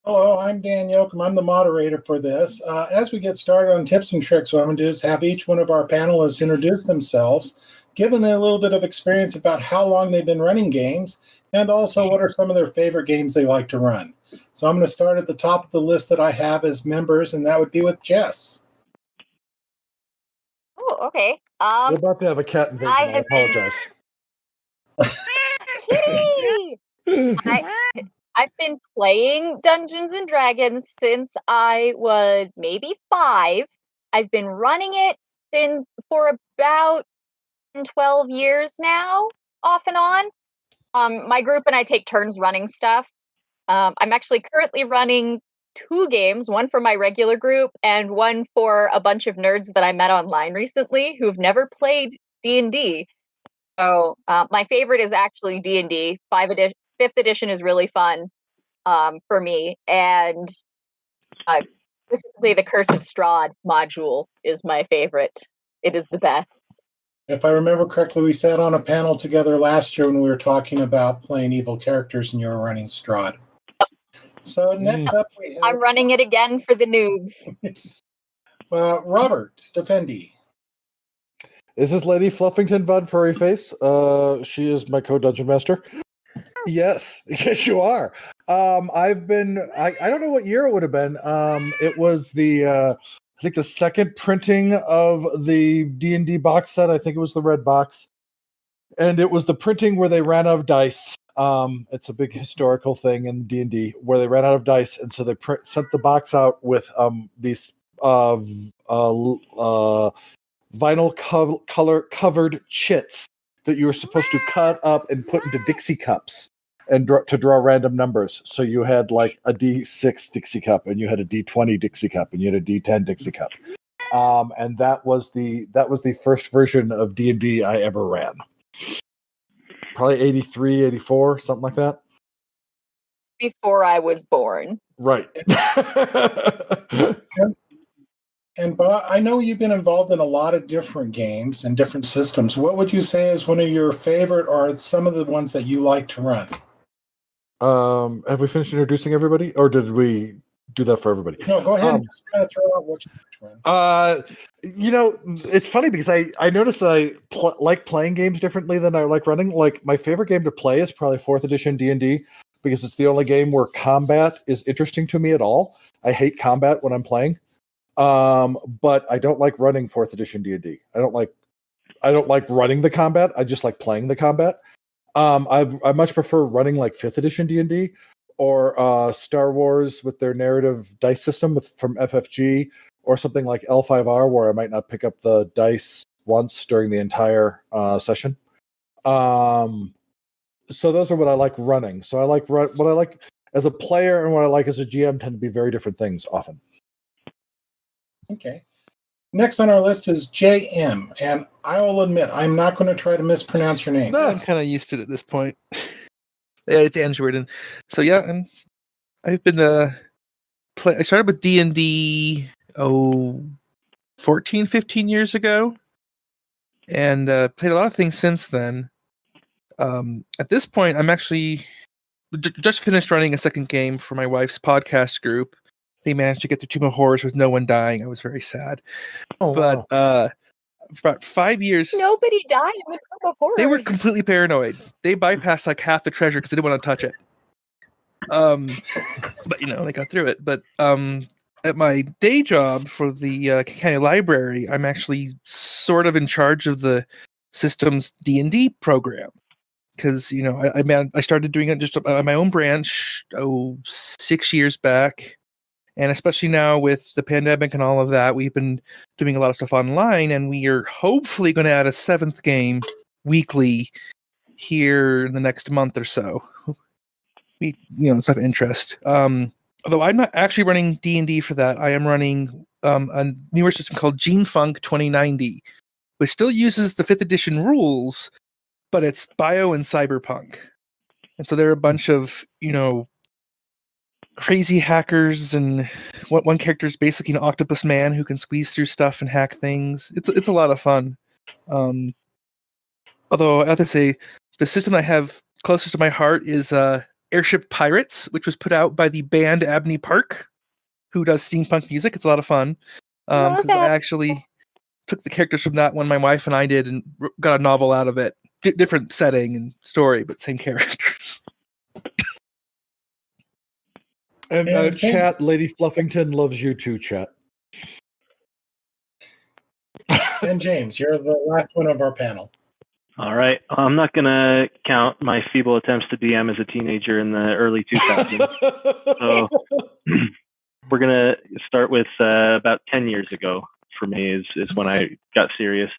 Hello, I'm Dan Yocom. I'm the moderator for this. As we get started on tips and tricks, what I'm going to do is have each one of our panelists introduce themselves, give them a little bit of experience about how long they've been running games, and also what are some of their favorite games they like to run. So I'm going to start at the top of the list that I have as members, and that would be with Jess. Oh, okay. We're about to have a cat invasion. I apologize. I've been playing Dungeons and Dragons since I was maybe 5. I've been running it for about 12 years now, off and on. My group and I take turns running stuff. I'm actually currently running 2 games, one for my regular group and one for a bunch of nerds that I met online recently who've never played D&D. So my favorite is actually D&D. 5th edition is really fun for me, and specifically the Curse of Strahd module is my favorite. It is the best. If I remember correctly, we sat on a panel together last year when we were talking about playing evil characters, and you were running Strahd. So next up, we have... I'm running it again for the noobs. Robert Defendi. This is Lady Fluffington Von Furryface. She is my co-dungeon master. Yes, you are. I've been. I don't know what year it would have been. It was I think the second printing of the D&D box set. I think it was the red box, and it was the printing where they ran out of dice. It's a big historical thing in D&D where they ran out of dice, and so they sent the box out with these vinyl color covered chits that you were supposed to cut up and put into Dixie cups and to draw random numbers. So you had like a D6 Dixie cup, and you had a D20 Dixie cup, and you had a D10 Dixie cup. And that was the first version of D&D I ever ran. Probably 83, 84, something like that. Before I was born. Right. And Bob, I know you've been involved in a lot of different games and different systems. What would you say is one of your favorite or some of the ones that you like to run? Have we finished introducing everybody, or did we do that for everybody? No, go ahead and just kind of throw out what you like to run. It's funny because I noticed that I like playing games differently than I like running. Like, my favorite game to play is probably 4th edition D&D because it's the only game where combat is interesting to me at all. I hate combat when I'm playing. But I don't like running 4th edition D&D. I don't like running the combat. I just like playing the combat. I much prefer running like 5th edition D&D or Star Wars with their narrative dice system from FFG, or something like L5R where I might not pick up the dice once during the entire session. So those are what I like running. So I like what I like as a player and what I like as a GM tend to be very different things often. Okay. Next on our list is JM, and I will admit I'm not going to try to mispronounce your name. No, I'm kind of used to it at this point. Yeah, it's Anjewierden. So yeah, I've been I started with D&D 14, 15 years ago, and played a lot of things since then. At this point, I'm actually just finished running a second game for my wife's podcast group. They managed to get through 2 more horrors with no one dying. I was very sad. But for about 5 years... Nobody died in the group of horrors. They were completely paranoid. They bypassed like half the treasure because they didn't want to touch it. But, they got through it. But at my day job for the county library, I'm actually sort of in charge of the system's D&D program. Because, I started doing it just on my own branch 6 years back. And especially now with the pandemic and all of that, we've been doing a lot of stuff online, and we are hopefully going to add a 7th game weekly here in the next month or so. It's of interest. Although I'm not actually running D&D for that, I am running a newer system called GeneFunk 2090, which still uses the 5th edition rules, but it's bio and cyberpunk. And so there are a bunch of, crazy hackers, and one character is basically an octopus man who can squeeze through stuff and hack things. It's a lot of fun. Although I have to say, the system I have closest to my heart is Airship Pirates, which was put out by the band Abney Park, who does steampunk music. It's a lot of fun. Because I actually took the characters from that one, my wife and I did, and got a novel out of it. Different setting and story, but same characters. And chat, Lady Fluffington loves you too, chat. And James, you're the last one of our panel. All right. I'm not going to count my feeble attempts to DM as a teenager in the early 2000s. So we're going to start with about 10 years ago for me is when I got serious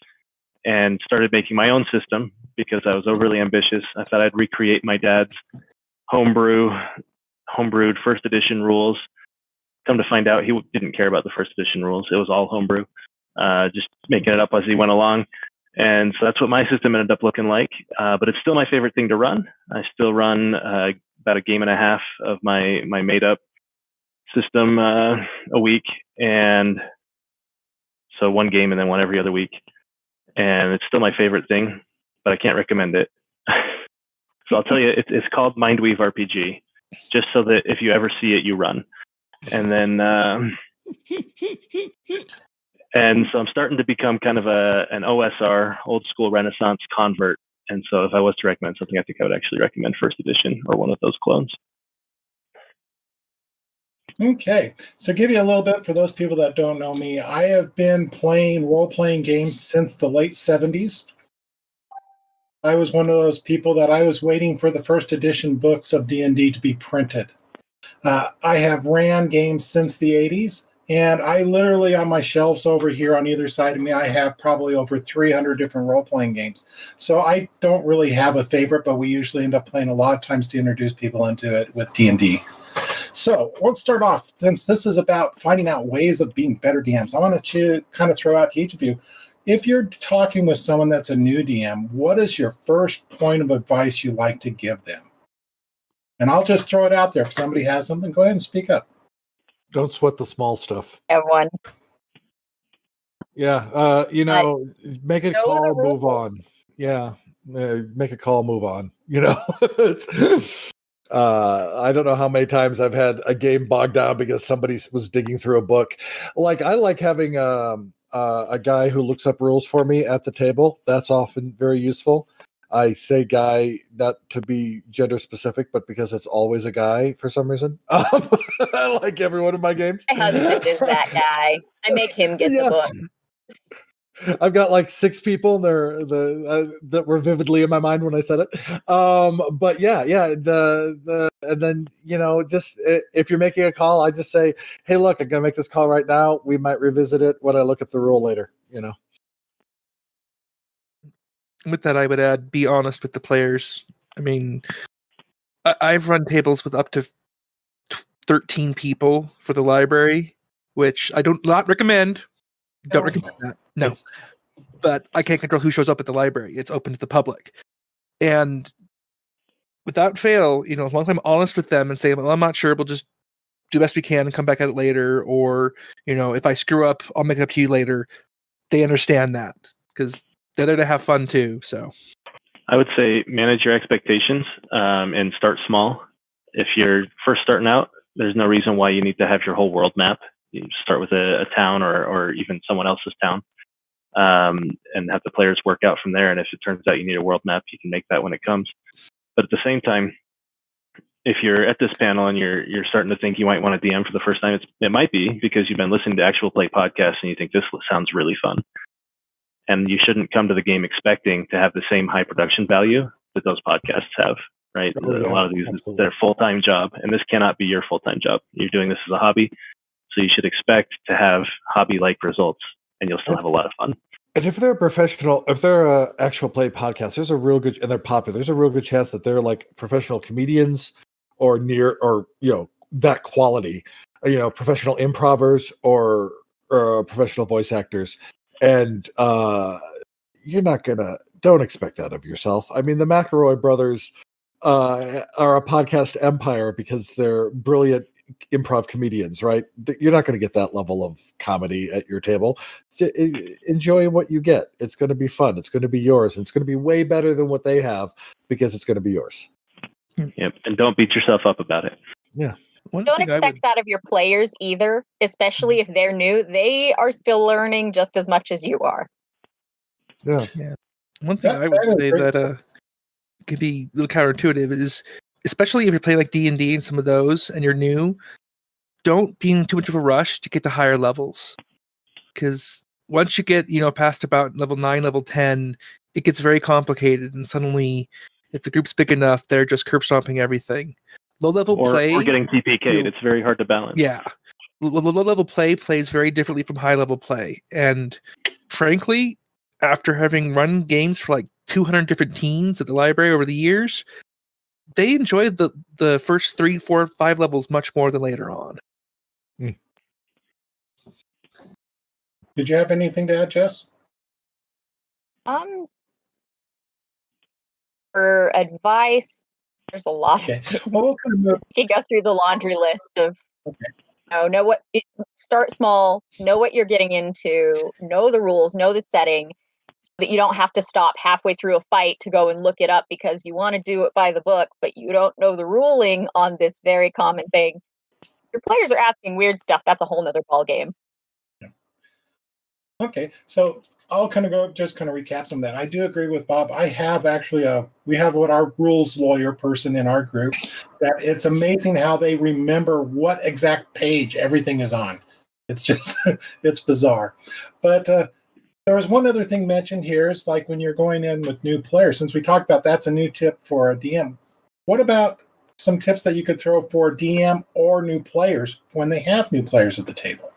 and started making my own system because I was overly ambitious. I thought I'd recreate my dad's homebrewed first edition rules. Come to find out, he didn't care about the first edition rules. It was all homebrew, just making it up as he went along. And so that's what my system ended up looking like. But it's still my favorite thing to run. I still run about a game and a half of my made-up system a week. And so one game and then one every other week. And it's still my favorite thing, but I can't recommend it. So I'll tell you, it's called Mindweave RPG, just so that if you ever see it, you run. And then, and so I'm starting to become kind of an OSR, old school Renaissance convert. And so if I was to recommend something, I think I would actually recommend first edition or one of those clones. Okay, so to give you a little bit for those people that don't know me, I have been playing role-playing games since the late 70s. I was one of those people that I was waiting for the first edition books of D&D to be printed. I have ran games since the 80s, and I literally on my shelves over here on either side of me, I have probably over 300 different role-playing games. So I don't really have a favorite, but we usually end up playing a lot of times to introduce people into it with D&D. So let's start off, since this is about finding out ways of being better DMs. I want to kind of throw out to each of you, if you're talking with someone that's a new DM, what is your first point of advice you like to give them? And I'll just throw it out there. If somebody has something, go ahead and speak up. Don't sweat the small stuff. Everyone. Yeah, make a know call, the move on. rules. Yeah, make a call, move on. I don't know how many times I've had a game bogged down because somebody was digging through a book. Like I like having a guy who looks up rules for me at the table. That's often very useful. I say guy not to be gender specific, but because it's always a guy for some reason. I like every one of my games. My husband is that guy. I make him get the book. I've got like 6 people that were vividly in my mind when I said it. But and then just if you're making a call, I just say, hey, look, I'm gonna make this call right now. We might revisit it when I look up the rule later. With that, I would add, be honest with the players. I mean, I've run tables with up to 13 people for the library, which I don't not recommend. Don't recommend that. No. But I can't control who shows up at the library. It's open to the public. And without fail, as long as I'm honest with them and say, well, I'm not sure, we'll just do the best we can and come back at it later. Or, if I screw up, I'll make it up to you later. They understand that because they're there to have fun too. So I would say manage your expectations and start small. If you're first starting out, there's no reason why you need to have your whole world map. You start with a town or even someone else's town and have the players work out from there. And if it turns out you need a world map, you can make that when it comes. But at the same time, if you're at this panel and you're starting to think you might want to DM for the first time, it might be because you've been listening to actual play podcasts and you think this sounds really fun. And you shouldn't come to the game expecting to have the same high production value that those podcasts have, right? Oh, yeah, a lot of these, absolutely. they're full-time job, and this cannot be your full-time job. You're doing this as a hobby, so you should expect to have hobby-like results, and you'll still have a lot of fun. And if they're a actual play podcast, there's a real good, and they're popular, there's a real good chance that they're like professional comedians or that quality, professional improvers or professional voice actors. And don't expect that of yourself. I mean, the McElroy brothers are a podcast empire because they're brilliant improv comedians, right? You're not going to get that level of comedy at your table. Enjoy what you get. It's going to be fun. It's going to be yours. And it's going to be way better than what they have because it's going to be yours. Yep, and don't beat yourself up about it. One Don't thing I expect would that of your players either, especially if they're new. They are still learning just as much as you are. Yeah. one thing I would say that could be a little counterintuitive is, especially if you're playing like D&D and some of those and you're new, don't be in too much of a rush to get to higher levels. Because once you get, past about level 9, level 10, it gets very complicated, and suddenly, if the group's big enough, they're just curb stomping everything. Low level play, or getting TPK'd. It's very hard to balance. yeah. Low level play plays very differently from high level play, and frankly, after having run games for like 200 different teams at the library over the years, they enjoyed the first 3, 4, 5 levels much more than later on. Did you have anything to add, Jess? For advice, there's a lot. Okay. Well, we'll kind of move. You can go through the laundry list of start small, know what you're getting into, know the rules, know the setting, so that you don't have to stop halfway through a fight to go and look it up because you want to do it by the book, but you don't know the ruling on this very common thing. Your players are asking weird stuff. That's a whole nother ball game. Yeah. Okay, so I'll kind of recap some of that. I do agree with Bob. I have actually we have what our rules lawyer person in our group, that it's amazing how they remember what exact page everything is on. It's just, it's bizarre. But there was one other thing mentioned here is like when you're going in with new players, since we talked about that's a new tip for a DM. What about some tips that you could throw for DM or new players when they have new players at the table?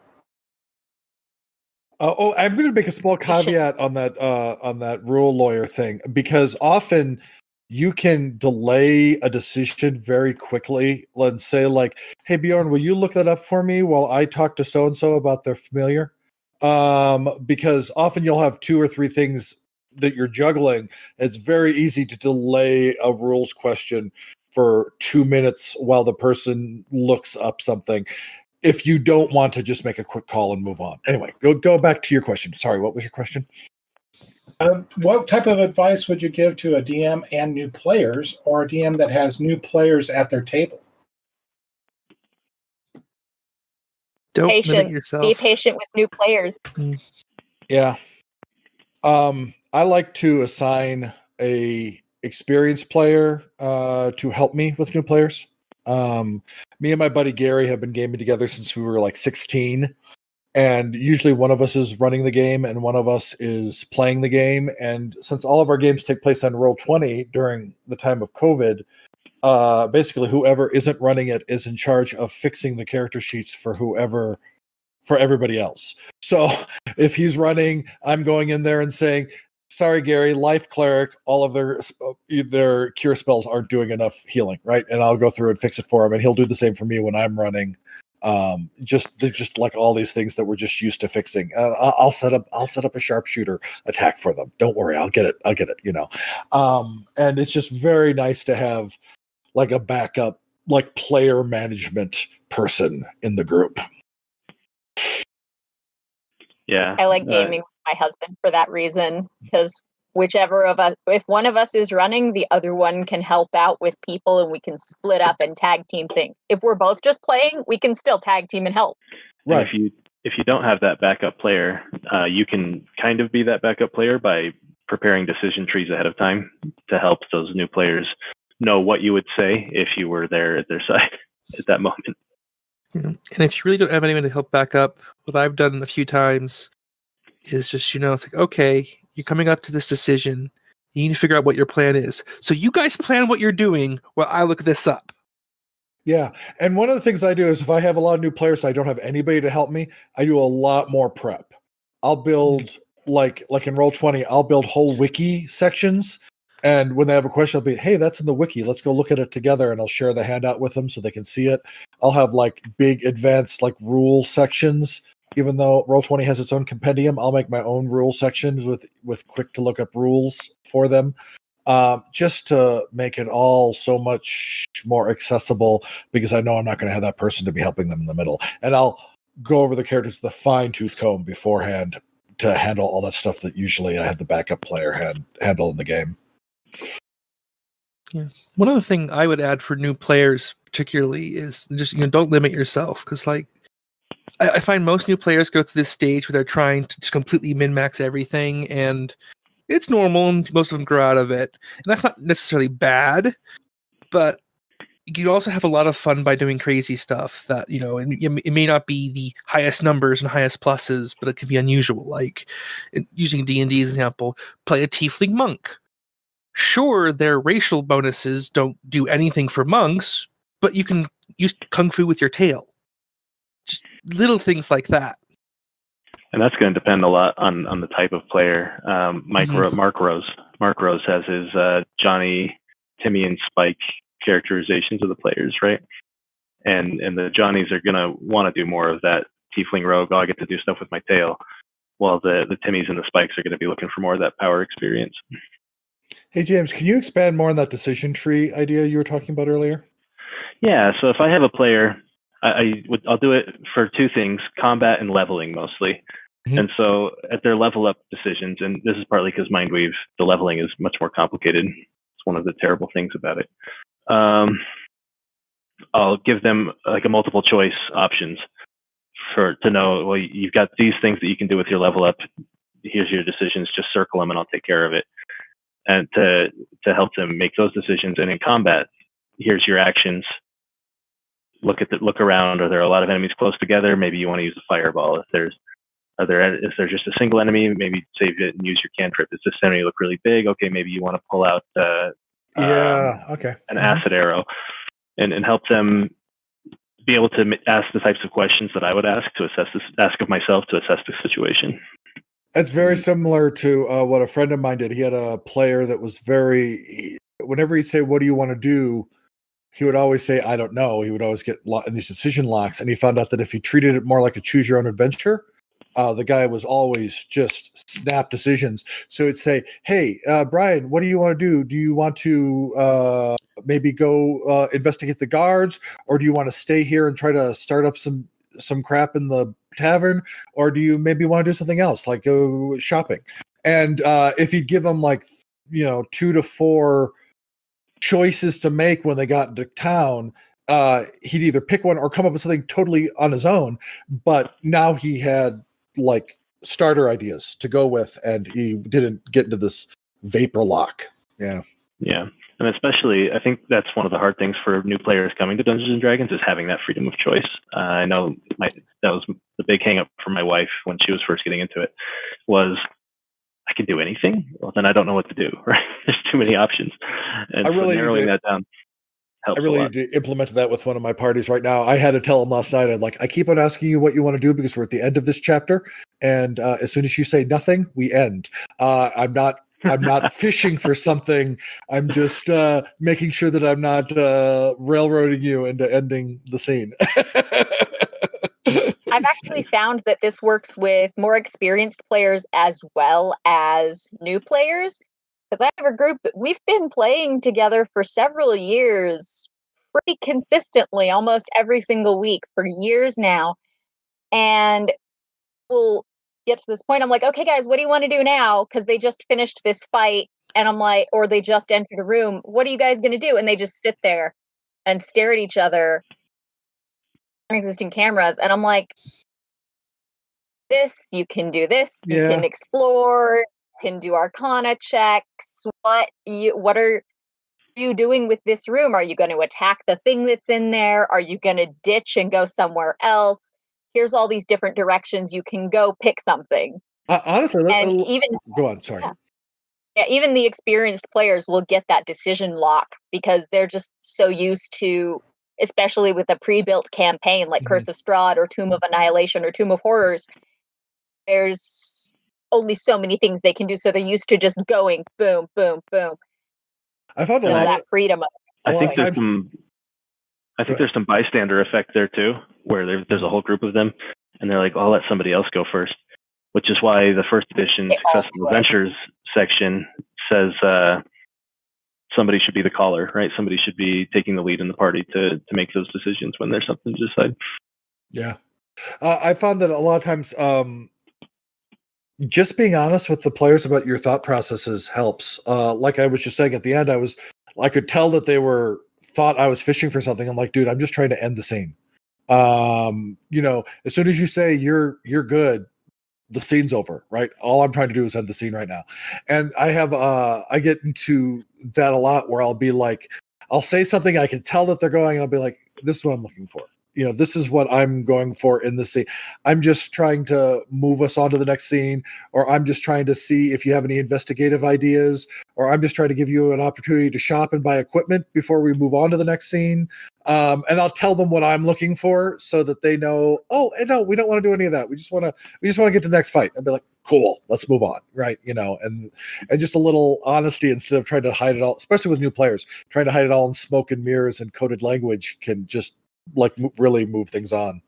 I'm going to make a small caveat on that rule lawyer thing, because often you can delay a decision very quickly and say like, "Hey Bjorn, will you look that up for me while I talk to so and so about their familiar?" Because often you'll have 2 or 3 things that you're juggling. It's very easy to delay a rules question for 2 minutes while the person looks up something, if you don't want to just make a quick call and move on. Anyway, go back to your question. Sorry, what was your question? What type of advice would you give to a DM and new players, or a DM that has new players at their table? Don't limit yourself. Be patient with new players. Yeah. I like to assign a experienced player to help me with new players. Me and my buddy Gary have been gaming together since we were like 16, and usually one of us is running the game and one of us is playing the game. And since all of our games take place on Roll20 during the time of COVID, basically whoever isn't running it is in charge of fixing the character sheets for everybody else. So if he's running, I'm going in there and saying, "Sorry, Gary, life cleric, all of their cure spells aren't doing enough healing," right? And I'll go through and fix it for him, and he'll do the same for me when I'm running. Just like all these things that we're just used to fixing. I'll set up a sharpshooter attack for them. Don't worry, I'll get it. And it's just very nice to have like a backup, like player management person in the group. Yeah, I like gaming with my husband for that reason, because if one of us is running, the other one can help out with people and we can split up and tag team things. If we're both just playing, we can still tag team and help. Right. And if you don't have that backup player, you can kind of be that backup player by preparing decision trees ahead of time to help those new players know what you would say if you were there at their side at that moment. And if you really don't have anyone to help back up, what I've done a few times is just, it's like, okay, you're coming up to this decision. You need to figure out what your plan is. So you guys plan what you're doing while I look this up. Yeah. And one of the things I do is if I have a lot of new players, so I don't have anybody to help me, I do a lot more prep. I'll build like in Roll20, I'll build whole wiki sections. And when they have a question, I'll be, "Hey, that's in the wiki. Let's go look at it together." And I'll share the handout with them so they can see it. I'll have like big advanced like rule sections. Even though Roll20 has its own compendium, I'll make my own rule sections with quick to look up rules for them, just to make it all so much more accessible, because I know I'm not going to have that person to be helping them in the middle. And I'll go over the characters with a fine-tooth comb beforehand to handle all that stuff that usually I have the backup player handle in the game. One other thing I would add for new players, particularly, is just don't limit yourself, because I find most new players go through this stage where they're trying to just completely min-max everything, and it's normal, and most of them grow out of it. And that's not necessarily bad, but you also have a lot of fun by doing crazy stuff that, it may not be the highest numbers and highest pluses, but it can be unusual. Like, using D&D as an example, play a tiefling monk. Sure, their racial bonuses don't do anything for monks, but you can use kung fu with your tail. Just little things like that. And that's going to depend a lot on the type of player. Mark Rose has his Johnny, Timmy, and Spike characterizations of the players, right? And the Johnnies are going to want to do more of that tiefling rogue. I get to do stuff with my tail, while the Timmys and the Spikes are going to be looking for more of that power experience. Hey, James, can you expand more on that decision tree idea you were talking about earlier? Yeah, so if I have a player, I'll do it for two things: combat and leveling mostly. Mm-hmm. And so at their level up decisions, and this is partly because Mindweave, the leveling is much more complicated. It's one of the terrible things about it. I'll give them like a multiple choice options to know, well, you've got these things that you can do with your level up. Here's your decisions. Just circle them and I'll take care of it. And to help them make those decisions. And in combat, here's your actions. Look around. Are there a lot of enemies close together? Maybe you want to use a fireball. If there's just a single enemy, maybe save it and use your cantrip. Does this enemy look really big? Okay, maybe you want to pull out an acid arrow, and help them be able to ask the types of questions that I would ask of myself to assess the situation. That's very similar to what a friend of mine did. He had a player that was whenever he'd say, "What do you want to do?" he would always say, "I don't know." He would always get in these decision locks, and he found out that if he treated it more like a choose your own adventure, the guy was always just snap decisions. So it'd say, "Hey, Brian, what do you want to do? Do you want to maybe go investigate the guards, or do you want to stay here and try to start up some crap in the tavern, or do you maybe want to do something else, like go shopping?" And if he'd give them 2 to 4 choices to make when they got into town, he'd either pick one or come up with something totally on his own. But now he had starter ideas to go with, and he didn't get into this vapor lock. Yeah. And especially, I think that's one of the hard things for new players coming to Dungeons and Dragons, is having that freedom of choice. I know that was the big hang up for my wife when she was first getting into it, was I can do anything. Well, then I don't know what to do, right? There's too many options. And narrowing that down helps. I really implemented that with one of my parties right now. I had to tell him last night, I keep on asking you what you want to do because we're at the end of this chapter. And as soon as you say nothing, we end. I'm not fishing for something. I'm just making sure that I'm not railroading you into ending the scene. I've actually found that this works with more experienced players as well as new players. Because I have a group that we've been playing together for several years, pretty consistently, almost every single week for years now. And we'll get to this point, I'm like, okay, guys, what do you want to do now? Because they just finished this fight, and I'm like, or they just entered a room. What are you guys going to do? And they just sit there and stare at each other on existing cameras. And I'm like, you can do this, you can explore, you can do arcana checks. What are you doing with this room? Are you going to attack the thing that's in there? Are you going to ditch and go somewhere else? Here's all these different directions you can go. Pick something. Honestly, go on. Sorry. Yeah, even the experienced players will get that decision lock because they're just so used to, especially with a pre-built campaign like Curse of Strahd or Tomb of Annihilation or Tomb of Horrors. There's only so many things they can do, so they're used to just going boom, boom, boom. I found a lot of that freedom. I think there's some bystander effect there too, where there's a whole group of them, and they're like, "I'll let somebody else go first," which is why the first edition Successful Adventures section says somebody should be the caller, right? Somebody should be taking the lead in the party to make those decisions when there's something to decide. Yeah, I found that a lot of times, just being honest with the players about your thought processes helps. Like I was just saying at the end, I was I could tell that they thought I was fishing for something. I'm like, dude, I'm just trying to end the scene. As soon as you say you're good, the scene's over, right? All I'm trying to do is end the scene right now. And I get into that a lot where I'll be like, I'll say something, I can tell that they're going, and I'll be like, this is what I'm looking for. This is what I'm going for in the scene. I'm just trying to move us on to the next scene, or I'm just trying to see if you have any investigative ideas, or I'm just trying to give you an opportunity to shop and buy equipment before we move on to the next scene. And I'll tell them what I'm looking for so that they know, oh, no, we don't want to do any of that. We just want to get to the next fight. I'll be like, cool, let's move on. Right. And just a little honesty instead of trying to hide it all, especially with new players, trying to hide it all in smoke and mirrors and coded language can just really move things on.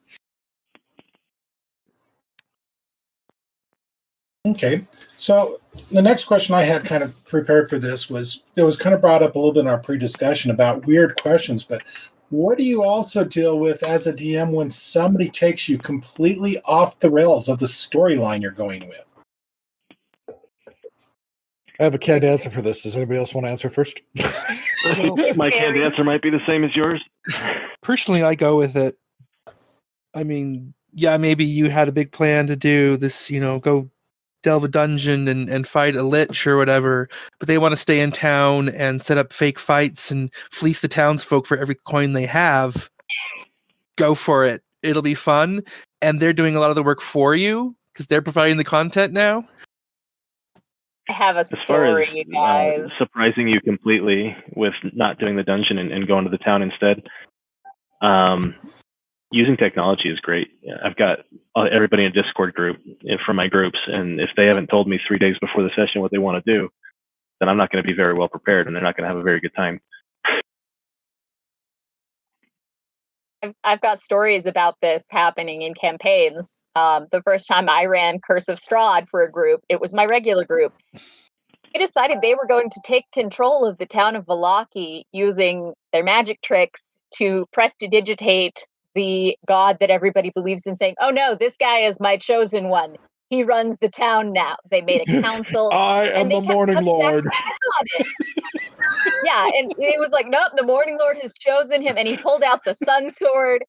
Okay, so the next question I had kind of prepared for this was, it was kind of brought up a little bit in our pre-discussion about weird questions, but what do you also deal with as a DM when somebody takes you completely off the rails of the storyline you're going with? I have a canned answer for this. Does anybody else want to answer first? My canned answer might be the same as yours. Personally, I go with it. I mean, yeah, maybe you had a big plan to do this, go delve a dungeon and fight a lich or whatever, but they want to stay in town and set up fake fights and fleece the townsfolk for every coin they have. Go for it. It'll be fun. And they're doing a lot of the work for you because they're providing the content now. I have a As far as story, you guys. surprising you completely with not doing the dungeon and going to the town instead, using technology is great. I've got everybody in a Discord group for my groups, and if they haven't told me 3 days before the session what they want to do, then I'm not going to be very well prepared, and they're not going to have a very good time. I've got stories about this happening in campaigns. The first time I ran Curse of Strahd for a group, it was my regular group. They decided they were going to take control of the town of Vallaki using their magic tricks to prestidigitate the god that everybody believes in, saying, oh no, this guy is my chosen one. He runs the town now. They made a council. I am the Morning Lord. Yeah, and it was like, nope, the Morning Lord has chosen him, and he pulled out the Sun Sword.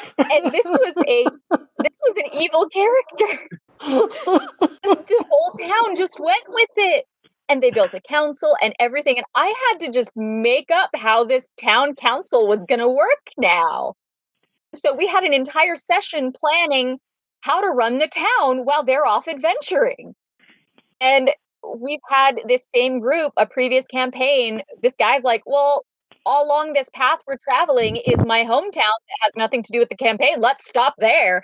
And this was an evil character. The whole town just went with it. And they built a council and everything. And I had to just make up how this town council was going to work now. So we had an entire session planning how to run the town while they're off adventuring. And we've had this same group, a previous campaign. This guy's like, well, all along this path we're traveling is my hometown that has nothing to do with the campaign. Let's stop there.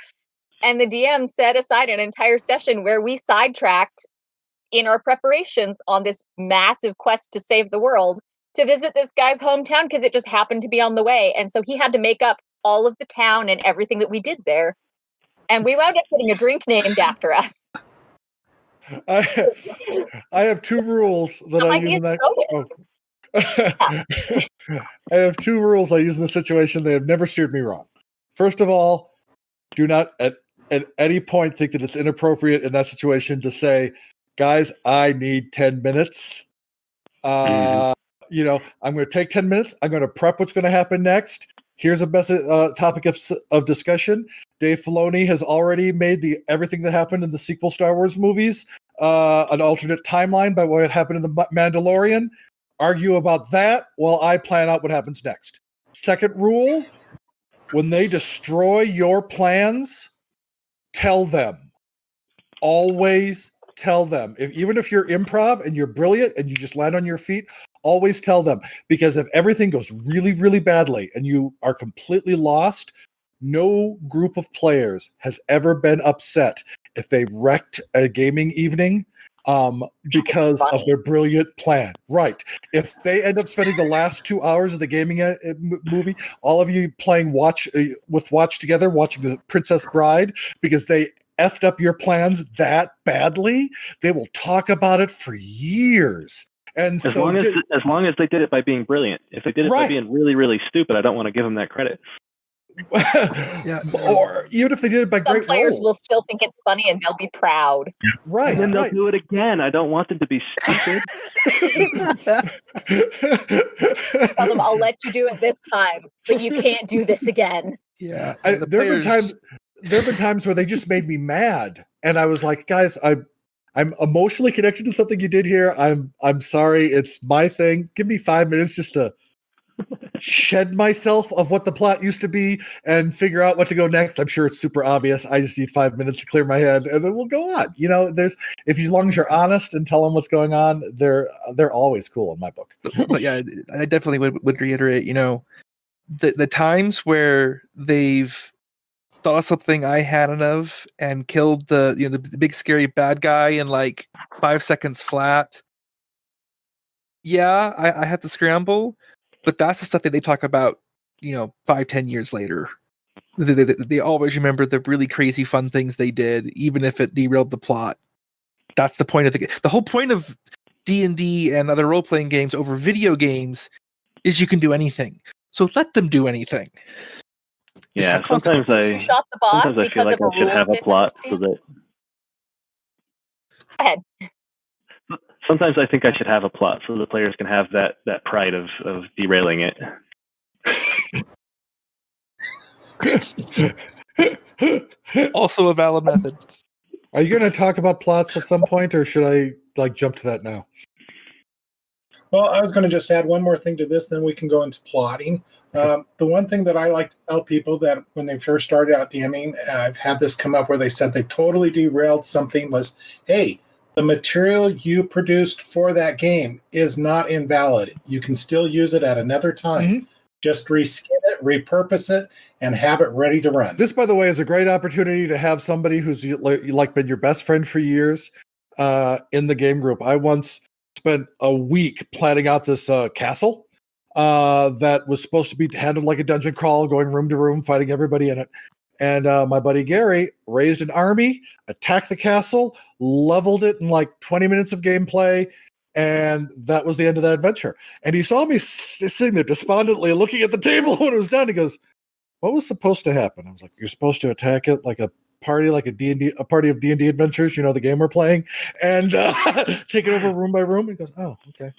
And the DM set aside an entire session where we sidetracked in our preparations on this massive quest to save the world to visit this guy's hometown because it just happened to be on the way. And so he had to make up all of the town and everything that we did there. And we wound up getting a drink named after us. I have two rules that I use in that. I have two rules I use in the situation. They have never steered me wrong. First of all, do not at any point think that it's inappropriate in that situation to say, guys, I need 10 minutes. I'm going to take 10 minutes. I'm going to prep what's going to happen next. Here's a best topic of discussion. Dave Filoni has already made everything that happened in the sequel Star Wars movies an alternate timeline by what happened in The Mandalorian. Argue about that while I plan out what happens next. Second rule, when they destroy your plans, tell them. Always tell them. Even if you're improv and you're brilliant and you just land on your feet, always tell them. Because if everything goes really, really badly and you are completely lost, no group of players has ever been upset if they wrecked a gaming evening because of their brilliant plan. Right. If they end up spending the last 2 hours of the gaming movie, all of you playing Watch together, watching The Princess Bride, because they effed up your plans that badly, they will talk about it for years. And as long as they did it by being brilliant. If they did it by being really, really stupid, I don't want to give them that credit. Yeah. Or even if they did it by Some great players roles. will still think it's funny and they'll be proud. Right, And then they'll right. do it again. I don't want them to be stupid. Tell them, I'll let you do it this time, but you can't do this again. Yeah. There have been times where they just made me mad, and I was like, guys, I'm emotionally connected to something you did here. I'm sorry. It's my thing. Give me 5 minutes just to shed myself of what the plot used to be and figure out what to go next. I'm sure it's super obvious. I just need 5 minutes to clear my head, and then we'll go on. You know, as long as you're honest and tell them what's going on, they're always cool in my book. But yeah, I definitely would reiterate, you know, the times where they've thought of something I hadn't of and killed the big scary bad guy in like 5 seconds flat. Yeah, I had to scramble, but that's the stuff that they talk about, 5-10 years later. They always remember the really crazy fun things they did, even if it derailed the plot. That's the point of the whole point of D&D and other role-playing games over video games is you can do anything. So let them do anything. Yeah, sometimes You shot the boss feel because like of a I should rules have a plot so misunderstanding. that. Go ahead. Sometimes I think I should have a plot so the players can have that pride of derailing it. Also a valid method. Are you going to talk about plots at some point, or should I jump to that now? Well, I was going to just add one more thing to this, then we can go into plotting. The one thing that I like to tell people that when they first started out DMing, I've had this come up where they said they've totally derailed something was, hey, the material you produced for that game is not invalid. You can still use it at another time. Mm-hmm. Just reskin it, repurpose it, and have it ready to run. This, by the way, is a great opportunity to have somebody who's been your best friend for years in the game group. I once spent a week planning out this castle that was supposed to be handled like a dungeon crawl, going room to room, fighting everybody in it. And my buddy Gary raised an army, attacked the castle, leveled it in like 20 minutes of gameplay, and that was the end of that adventure. And he saw me sitting there despondently looking at the table when it was done. He goes, "What was supposed to happen?" I was like, "You're supposed to attack it like a party, like a party of D&D adventures, the game we're playing, and take it over room by room." He goes, "Oh, okay."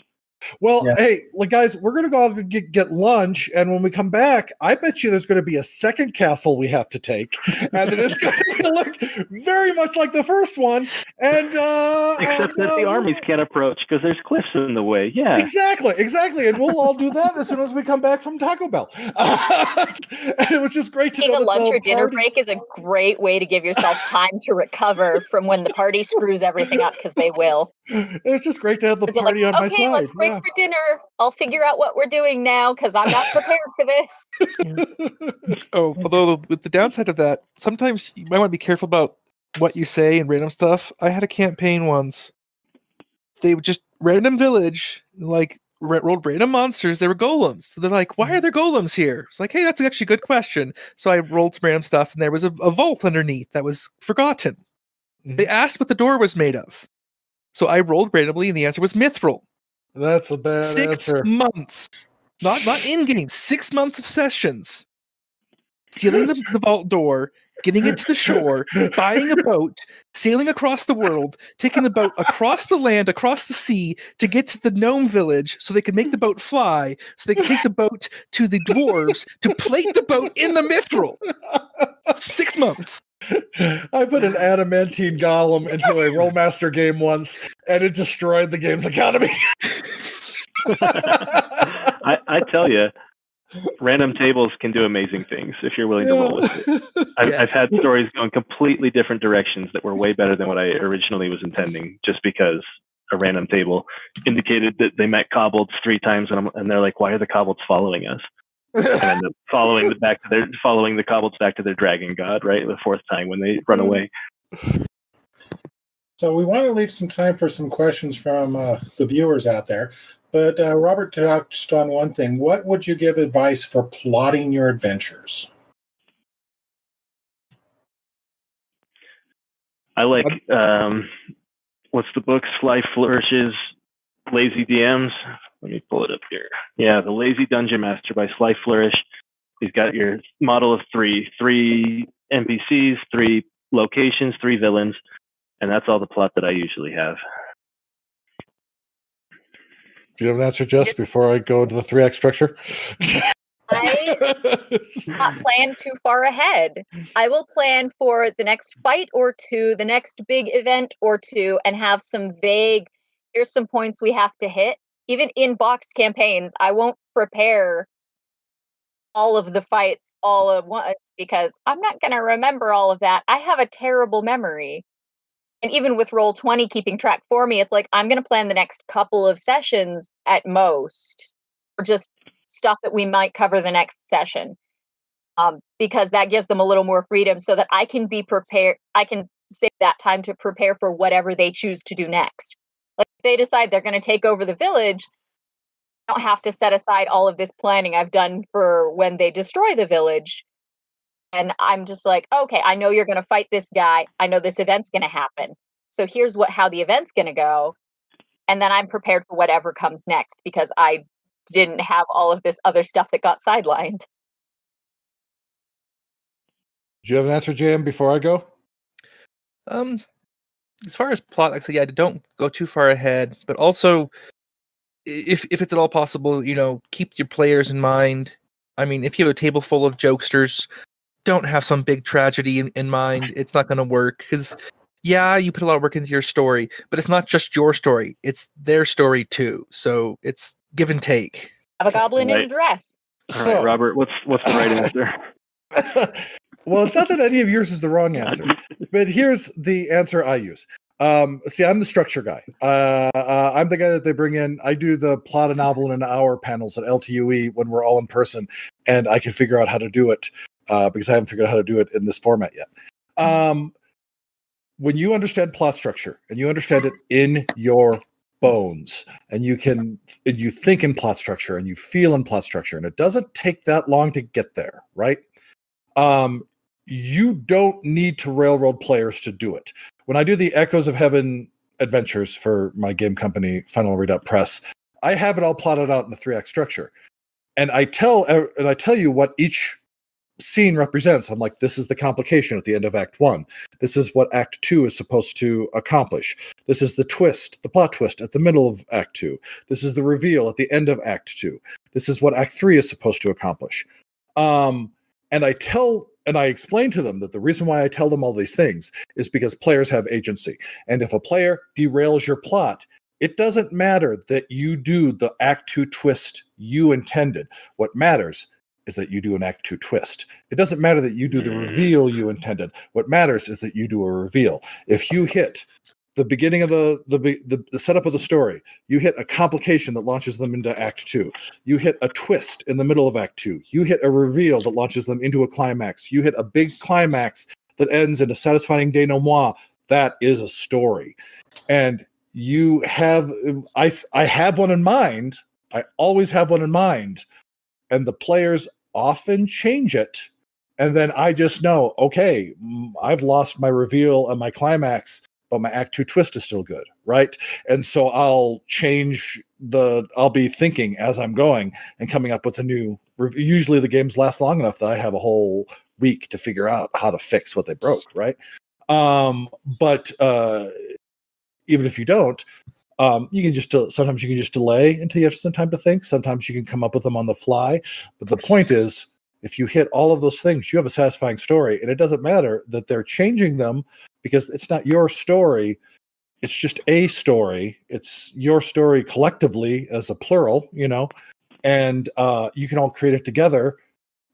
Well, yeah. Hey, guys, we're going to go get lunch, and when we come back, I bet you there's going to be a second castle we have to take, and then it's going to look very much like the first one. And except that the armies can't approach because there's cliffs in the way. Yeah, exactly, and we'll all do that as soon as we come back from Taco Bell. And it was just great to know that a lunch or dinner party break is a great way to give yourself time to recover from when the party screws everything up, because they will. It's just great to have the party on my side. Okay, let's break for dinner. I'll figure out what we're doing now because I'm not prepared for this. Oh, although with the downside of that, sometimes you might want to be careful about what you say and random stuff. I had a campaign once. They were just random village, rolled random monsters. They were golems. So they're like, why are there golems here? It's like, hey, that's actually a good question. So I rolled some random stuff, and there was a vault underneath that was forgotten. Mm-hmm. They asked what the door was made of. So I rolled randomly, and the answer was mithril. That's a bad 6 answer. 6 months. Not in-game. 6 months of sessions. Stealing the vault door, getting it to the shore, buying a boat, sailing across the world, taking the boat across the land, across the sea, to get to the gnome village so they could make the boat fly, so they could take the boat to the dwarves to plate the boat in the mithril. 6 months. I put an adamantine golem into a Rollmaster game once, and it destroyed the game's economy. I tell you, random tables can do amazing things if you're willing to roll with it. I've had stories going completely different directions that were way better than what I originally was intending, just because a random table indicated that they met kobolds 3 times, and they're like, "Why are the kobolds following us?" And end up following the kobolds back to their dragon god, right? The 4th time when they run away. So we want to leave some time for some questions from the viewers out there. But Robert touched on one thing. What would you give advice for plotting your adventures? I like, what's the book? Sly Flourishes, Lazy DMs. Let me pull it up here. Yeah, The Lazy Dungeon Master by Sly Flourish. You've got your model of three NPCs, 3 locations, 3 villains, and that's all the plot that I usually have. Do you have an answer, Jess, before I go into the 3-act structure? I not plan too far ahead. I will plan for the next fight or 2, the next big event or 2, and have some vague, here's some points we have to hit. Even in box campaigns, I won't prepare all of the fights all at once because I'm not going to remember all of that. I have a terrible memory. And even with Roll20 keeping track for me, it's like I'm going to plan the next couple of sessions at most, or just stuff that we might cover the next session, because that gives them a little more freedom so that I can be prepared. I can save that time to prepare for whatever they choose to do next. Like if they decide they're going to take over the village, I don't have to set aside all of this planning I've done for when they destroy the village. And I'm just like, okay, I know you're going to fight this guy. I know this event's going to happen. So here's how the event's going to go. And then I'm prepared for whatever comes next because I didn't have all of this other stuff that got sidelined. Do you have an answer, JM, before I go? As far as plot, like I say, yeah, don't go too far ahead, but also if it's at all possible, keep your players in mind. I mean, if you have a table full of jokesters, don't have some big tragedy in mind. It's not going to work because, yeah, you put a lot of work into your story, but it's not just your story; it's their story too. So it's give and take. Have a goblin in a dress. All right, Robert, what's the right answer? Well, it's not that any of yours is the wrong answer, but here's the answer I use. See, I'm the structure guy. I'm the guy that they bring in. I do the plot a novel in an hour panels at LTUE when we're all in person, and I can figure out how to do it because I haven't figured out how to do it in this format yet. When you understand plot structure and you understand it in your bones, and you think in plot structure and you feel in plot structure, and it doesn't take that long to get there, right? You don't need to railroad players to do it. When I do the Echoes of Heaven adventures for my game company, Final Readout Press, I have it all plotted out in the 3-act structure. And I tell you what each scene represents. I'm like, this is the complication at the end of Act 1. This is what Act 2 is supposed to accomplish. This is the twist, the plot twist at the middle of Act 2. This is the reveal at the end of Act 2. This is what Act 3 is supposed to accomplish. And I explain to them that the reason why I tell them all these things is because players have agency. And if a player derails your plot, it doesn't matter that you do the Act 2 twist you intended. What matters is that you do an Act 2 twist. It doesn't matter that you do the reveal you intended. What matters is that you do a reveal. If you hit the beginning of the setup of the story, you hit a complication that launches them into Act 2. You hit a twist in the middle of Act 2. You hit a reveal that launches them into a climax. You hit a big climax that ends in a satisfying denouement. That is a story. And you have, I have one in mind. I always have one in mind. And the players often change it. And then I just know, okay, I've lost my reveal and my climax, but my Act 2 twist is still good, right? And so I'll be thinking as I'm going and coming up with a new, usually the games last long enough that I have a whole week to figure out how to fix what they broke, right? But even if you don't, you can just, sometimes you can just delay until you have some time to think. Sometimes you can come up with them on the fly. But the point is, if you hit all of those things, you have a satisfying story. And it doesn't matter that they're changing them because it's not your story. It's just a story. It's your story collectively as a plural, and you can all create it together.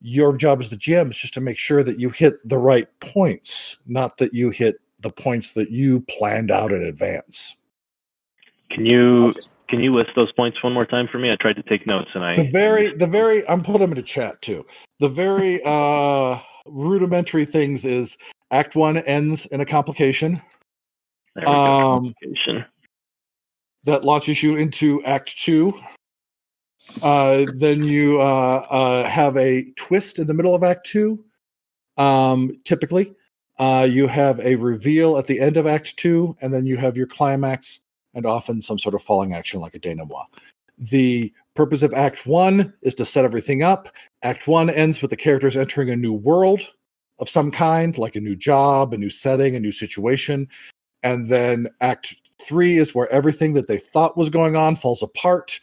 Your job as the GM is just to make sure that you hit the right points, not that you hit the points that you planned out in advance. Can you list those points one more time for me? I tried to take notes and I'm putting them into chat too. The very rudimentary things is Act 1 ends in a complication. There we go. Complication. That launches you into Act 2. Then you have a twist in the middle of Act 2. Typically, you have a reveal at the end of Act 2, and then you have your climax, and often some sort of falling action like a denouement. The purpose of Act 1 is to set everything up. Act 1 ends with the characters entering a new world of some kind, like a new job, a new setting, a new situation. And then Act 3 is where everything that they thought was going on falls apart,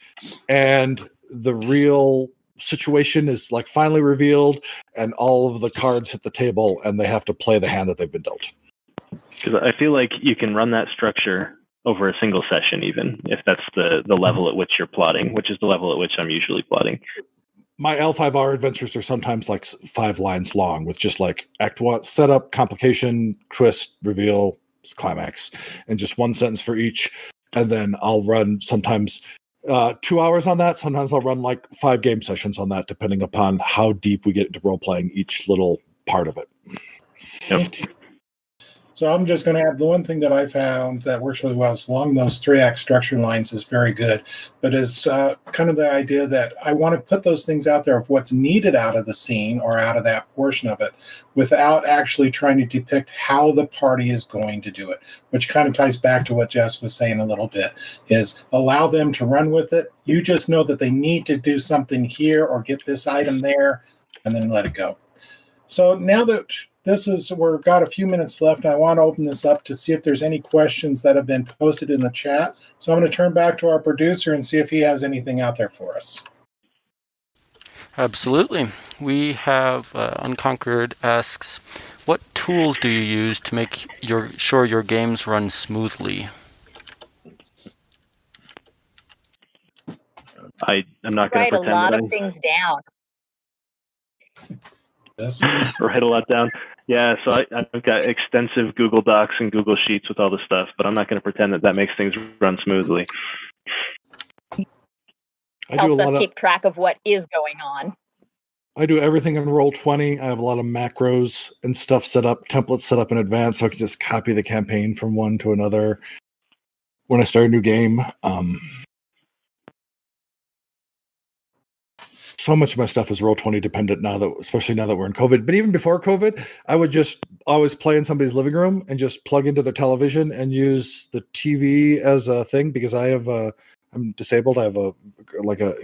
and the real situation is like finally revealed, and all of the cards hit the table, and they have to play the hand that they've been dealt. Because I feel like you can run that structure over a single session, even if that's the level at which you're plotting, which is the level at which I'm usually plotting. My L5R adventures are sometimes like 5 lines long, with just like Act 1 setup, complication, twist, reveal, climax, and just one sentence for each. And then I'll run sometimes 2 hours on that. Sometimes I'll run like 5 game sessions on that, depending upon how deep we get into role playing each little part of it. Yep. So I'm just going to add the one thing that I found that works really well is along those 3-act structure lines is very good, but is kind of the idea that I want to put those things out there of what's needed out of the scene or out of that portion of it without actually trying to depict how the party is going to do it, which kind of ties back to what Jess was saying a little bit, is allow them to run with it. You just know that they need to do something here or get this item there, and then let it go. So now that we've got a few minutes left, and I want to open this up to see if there's any questions that have been posted in the chat. So I'm going to turn back to our producer and see if he has anything out there for us. Absolutely. We have Unconquered asks, what tools do you use to make sure your games run smoothly? I'm not going to Write a pretend lot that of things down. Yes. write a lot down. Yeah, so I've got extensive Google Docs and Google Sheets with all this stuff, but I'm not going to pretend that makes things run smoothly. Helps us keep track of what is going on. I do everything in Roll20. I have a lot of macros and stuff set up, templates set up in advance, so I can just copy the campaign from one to another when I start a new game. So much of my stuff is Roll20 dependent now, especially now that we're in COVID. But even before COVID, I would just always play in somebody's living room and just plug into their television and use the TV as a thing, because I'm disabled. I have a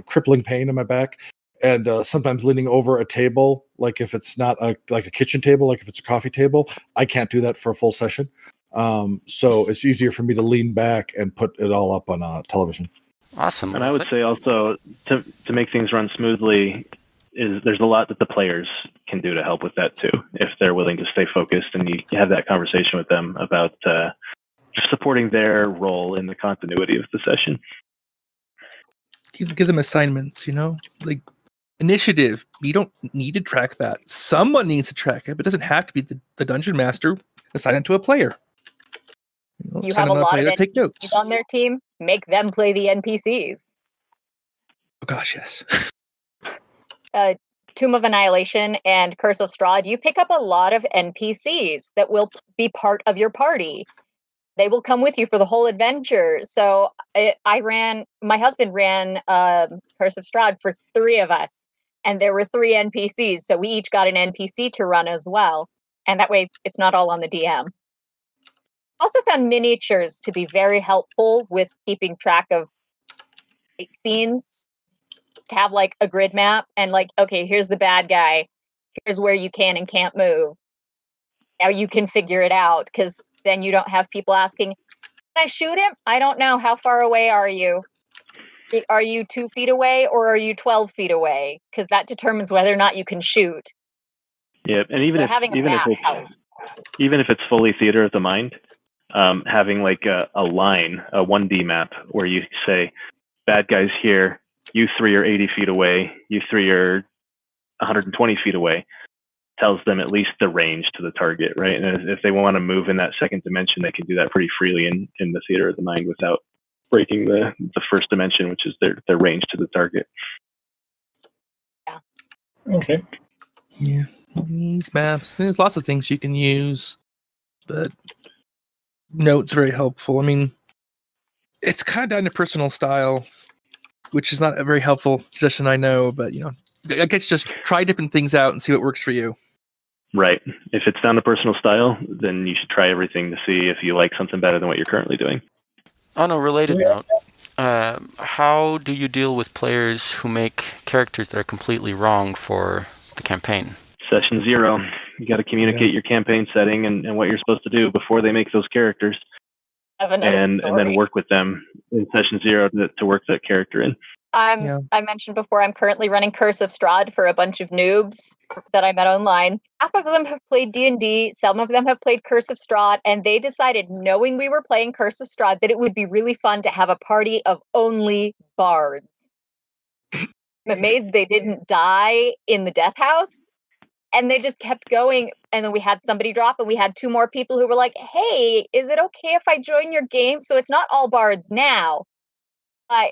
crippling pain in my back, and sometimes leaning over a table, like if it's not a kitchen table, like if it's a coffee table, I can't do that for a full session. So it's easier for me to lean back and put it all up on a television. Awesome. And I would say also to make things run smoothly is there's a lot that the players can do to help with that too, if they're willing to stay focused and you have that conversation with them about just supporting their role in the continuity of the session. Give them assignments, like initiative. You don't need to track that. Someone needs to track it, but it doesn't have to be the dungeon master. Assign it to a player. You have a lot of NPCs on their team. Make them play the NPCs. Oh gosh, yes. Tomb of Annihilation and Curse of Strahd, you pick up a lot of NPCs that will be part of your party. They will come with you for the whole adventure. So my husband ran Curse of Strahd for 3 of us, and there were 3 NPCs, so we each got an NPC to run as well. And that way, it's not all on the DM. Also found miniatures to be very helpful with keeping track of scenes. To have like a grid map and like, okay, here's the bad guy. Here's where you can and can't move. Now you can figure it out, because then you don't have people asking, can I shoot him? I don't know. How far away are you? Are you 2 feet away or are you 12 feet away? Because that determines whether or not you can shoot. Yeah, and even if it's fully theater of the mind, having like a line, a 1D map where you say, bad guys here, you 3 are 80 feet away, you 3 are 120 feet away, tells them at least the range to the target, right? And if they want to move in that second dimension, they can do that pretty freely in the theater of the mind without breaking the first dimension, which is their range to the target. Yeah. Okay. Yeah. These maps, there's lots of things you can use, but notes very helpful. I mean, it's kind of down to personal style, which is not a very helpful suggestion, I know, but I guess just try different things out and see what works for you. Right. If it's down to personal style, then you should try everything to see if you like something better than what you're currently doing. On a related note, How do you deal with players who make characters that are completely wrong for the campaign? Session 0. You got to communicate your campaign setting and what you're supposed to do before they make those characters, and then work with them in session 0 to work that character in. I mentioned before, I'm currently running Curse of Strahd for a bunch of noobs that I met online. Half of them have played D&D, some of them have played Curse of Strahd, and they decided, knowing we were playing Curse of Strahd, that it would be really fun to have a party of only bards. I'm amazed they didn't die in the death house, and they just kept going, and then we had somebody drop, and we had 2 more people who were like, hey, is it okay if I join your game? So it's not all bards now, but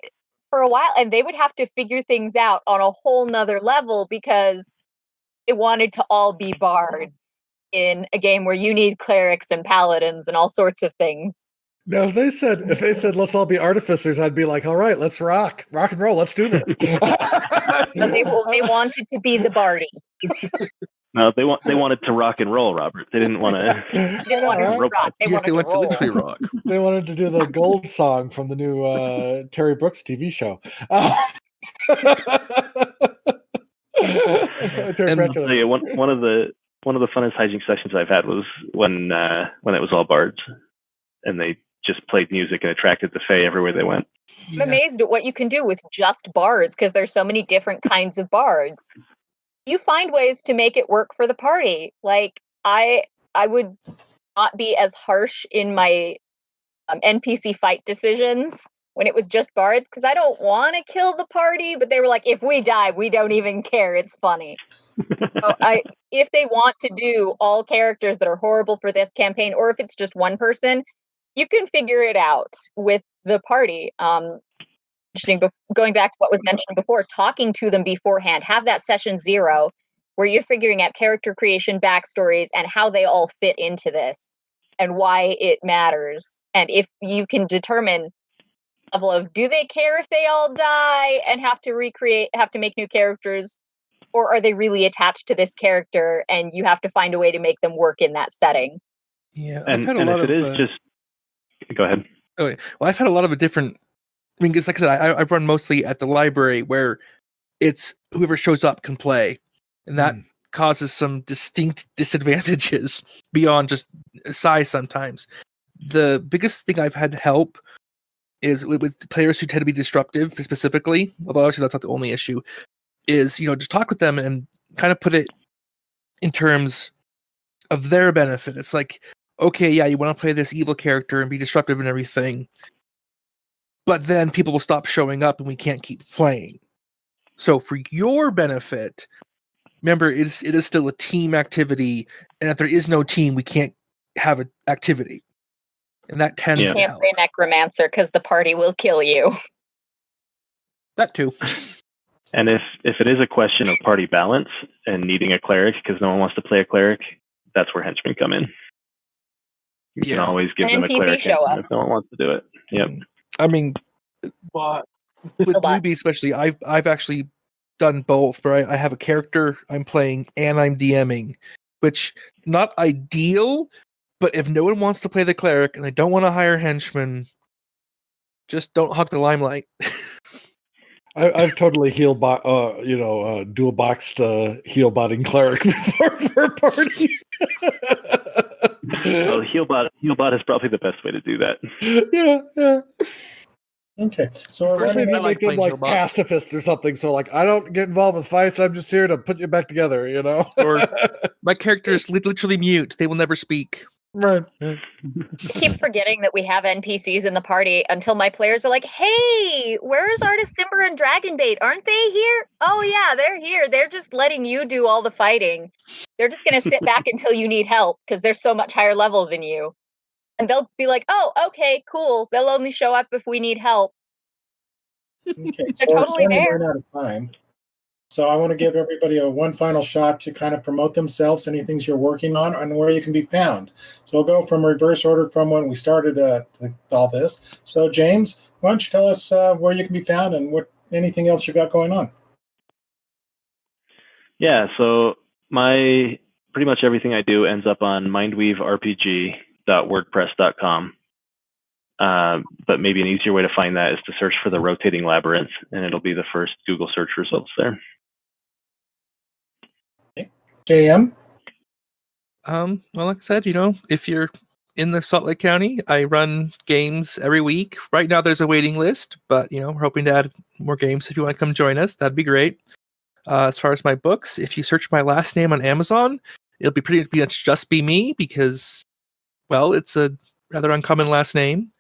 for a while, and they would have to figure things out on a whole nother level because it wanted to all be bards in a game where you need clerics and paladins and all sorts of things. No, if they said let's all be artificers, I'd be like, all right, let's rock and roll, let's do this. So they wanted to be the bardy. No, they wanted to rock and roll, Robert. They didn't want to. They didn't want to rock. They wanted to literally rock. They wanted to do the gold song from the new Terry Brooks TV show. And I'll tell you, one of the funnest hijink sessions I've had was when it was all bards, and they just played music and attracted the fae everywhere they went. I'm amazed at what you can do with just bards, because there's so many different kinds of bards. You find ways to make it work for the party. Like, I would not be as harsh in my NPC fight decisions when it was just bards, because I don't want to kill the party, but they were like, if we die, we don't even care. It's funny. So if they want to do all characters that are horrible for this campaign, or if it's just one person, you can figure it out with the party. Going back to what was mentioned before, talking to them beforehand, have that session 0 where you're figuring out character creation, backstories, and how they all fit into this and why it matters. And if you can determine level of, do they care if they all die and have to make new characters, or are they really attached to this character and you have to find a way to make them work in that setting? Yeah, and if it is just, go ahead. Okay. Well, I've had a lot of different. I mean, because like I said, I've run mostly at the library where it's whoever shows up can play, and that causes some distinct disadvantages beyond just size sometimes. The biggest thing I've had help is with players who tend to be disruptive specifically, although obviously that's not the only issue, is, just talk with them and kind of put it in terms of their benefit. It's like, okay, yeah, you want to play this evil character and be disruptive and everything, but then people will stop showing up and we can't keep playing. So for your benefit, remember, it is still a team activity, and if there is no team, we can't have an activity. And that tends to help. You can't play Necromancer because the party will kill you. That too. And if it is a question of party balance and needing a cleric because no one wants to play a cleric, that's where henchmen come in. You can always give them a cleric if no one wants to do it. Yep. I mean, with newbies especially, I've actually done both, where I have a character I'm playing and I'm DMing, which not ideal, but if no one wants to play the cleric and they don't want to hire henchmen, just don't hug the limelight. I've totally dual boxed heal-botting cleric before for a party. Well, healbot is probably the best way to do that. Yeah. Okay, so especially if you make them like pacifists or something. So like, I don't get involved with fights. I'm just here to put you back together. Or my character is literally mute. They will never speak. Right. I keep forgetting that we have NPCs in the party until my players are like, hey, where's Artist Simber and Dragonbait? Aren't they here? Oh yeah, they're here. They're just letting you do all the fighting. They're just going to sit back until you need help because they're so much higher level than you. And they'll be like, oh, okay, cool. They'll only show up if we need help. Okay, they're totally there. We're out of time. So I want to give everybody one final shot to kind of promote themselves, any things you're working on, and where you can be found. So we'll go from reverse order from when we started all this. So James, why don't you tell us where you can be found and anything else you got going on? Yeah, so pretty much everything I do ends up on mindweaverpg.wordpress.com. But maybe an easier way to find that is to search for the Rotating Labyrinth, and it'll be the first Google search results there. JM? Well, like I said, if you're in the Salt Lake County, I run games every week. Right now, there's a waiting list, but we're hoping to add more games. If you want to come join us, that'd be great. As far as my books, if you search my last name on Amazon, it'll be pretty much just be me because, well, it's a rather uncommon last name.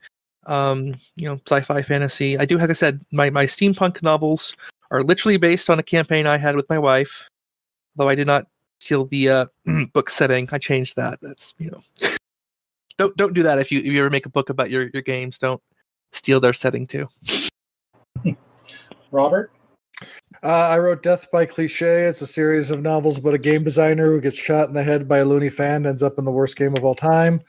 Sci-fi, fantasy. I do, like I said, my steampunk novels are literally based on a campaign I had with my wife, though I did not steal the book setting. I changed that. That's don't do that if you ever make a book about your games. Don't steal their setting too. Robert? I wrote Death by Cliche. It's a series of novels about a game designer who gets shot in the head by a loony fan, ends up in the worst game of all time.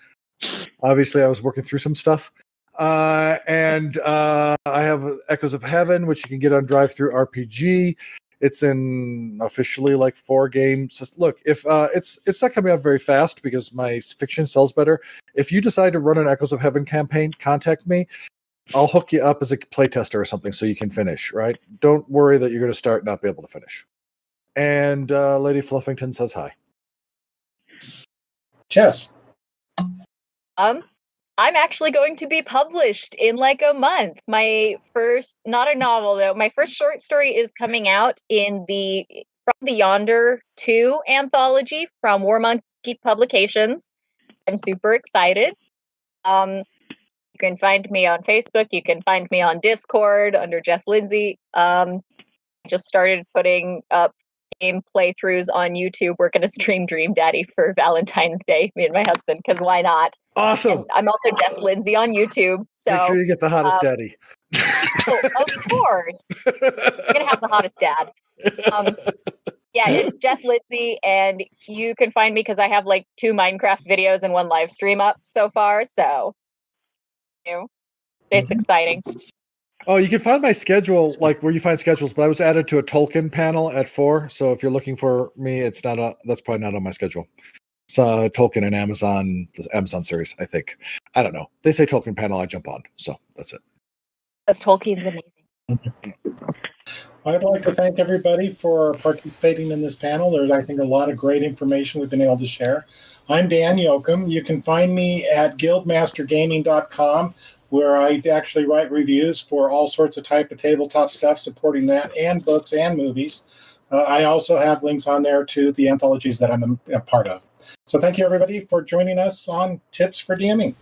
Obviously, I was working through some stuff. And I have Echoes of Heaven, which you can get on Drive-Thru RPG. It's in officially like 4 games. Look, if it's not coming out very fast because my fiction sells better. If you decide to run an Echoes of Heaven campaign, contact me. I'll hook you up as a playtester or something so you can finish, right? Don't worry that you're going to start and not be able to finish. And Lady Fluffington says hi. Jess? I'm actually going to be published in like a month. My first, not a novel though, my first short story is coming out in from the Yonder 2 anthology from War Monkey Publications. I'm super excited. You can find me on Facebook. You can find me on Discord under Jess Lindsay. I just started putting up game playthroughs on YouTube. We're going to stream Dream Daddy for Valentine's Day, me and my husband, because why not? Awesome. And I'm also Jess Lindsay on YouTube. So make sure you get the hottest daddy. Oh, of course. I'm going to have the hottest dad. Yeah, it's Jess Lindsay, and you can find me because I have like 2 Minecraft videos and 1 live stream up so far. So, it's exciting. Oh, you can find my schedule, like where you find schedules, but I was added to a Tolkien panel at 4. So if you're looking for me, that's probably not on my schedule. It's Tolkien and Amazon, the Amazon series, I think. I don't know. They say Tolkien panel, I jump on. So that's it. Because Tolkien's amazing. I'd like to thank everybody for participating in this panel. There's, I think, a lot of great information we've been able to share. I'm Dan Yocom. You can find me at guildmastergaming.com, where I actually write reviews for all sorts of type of tabletop stuff supporting that, and books and movies. I also have links on there to the anthologies that I'm a part of. So thank you, everybody, for joining us on Tips for DMing.